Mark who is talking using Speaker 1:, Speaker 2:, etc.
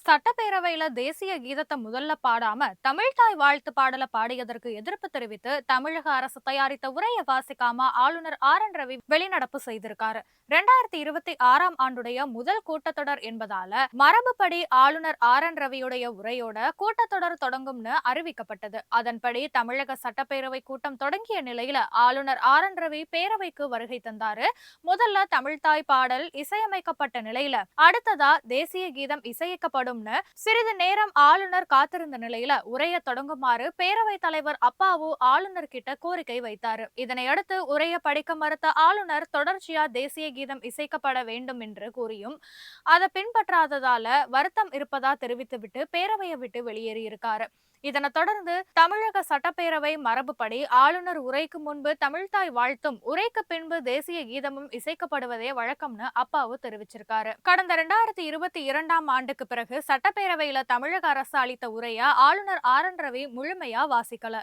Speaker 1: சட்டப்பேரவையில தேசிய கீதத்தை முதல்ல பாடாம தமிழ்தாய் வாழ்த்து பாடல பாடியதற்கு எதிர்ப்பு தெரிவித்து தமிழக அரசு தயாரித்த உரையை வாசிக்காம ஆளுநர் ஆர்.என்.ரவி வெளிநடப்பு செய்திருக்காரு. 2026ஆம் ஆண்டுடைய முதல் கூட்டத்தொடர் என்பதால மரபுப்படி ஆளுநர் ஆர்.என்.ரவியுடைய உரையோட கூட்டத்தொடர் தொடங்கும்னு அறிவிக்கப்பட்டது. அதன்படி தமிழக சட்டப்பேரவை கூட்டம் தொடங்கிய நிலையில ஆளுநர் ஆர்.என்.ரவி பேரவைக்கு வருகை தந்தாரு. முதல்ல தமிழ்தாய் பாடல் இசையமைக்கப்பட்ட நிலையில அடுத்ததா தேசிய கீதம் இசைக்கப்படும் சிறிது நேரம் ஆளுநர் காத்திருந்த நிலையில உரையை தொடங்குமாறு பேரவைத் தலைவர் அப்பாவு ஆளுநர் கிட்ட கோரிக்கை வைத்தாரு. இதனையடுத்து உரையை படிக்க மறுத்த ஆளுநர் தொடர்ச்சியா தேசிய கீதம் இசைக்கப்பட வேண்டும் என்று கூறியும் அதை பின்பற்றாததால வருத்தம் இருப்பதா தெரிவித்துவிட்டு பேரவையை விட்டு வெளியேறியிருக்காரு. இதனை தொடர்ந்து தமிழக சட்டப்பேரவை மரபுப்படி ஆளுநர் உரைக்கு முன்பு தமிழ்தாய் வாழ்த்தும் உரைக்கு பின்பு தேசிய கீதமும் இசைக்கப்படுவதே வழக்கம்னு அப்பாவு தெரிவிச்சிருக்காரு. கடந்த 2022ஆம் ஆண்டுக்கு பிறகு சட்டப்பேரவையில தமிழக அரசு அளித்த உரையை ஆளுநர் ஆர்.என்.ரவி முழுமையா வாசிக்கல.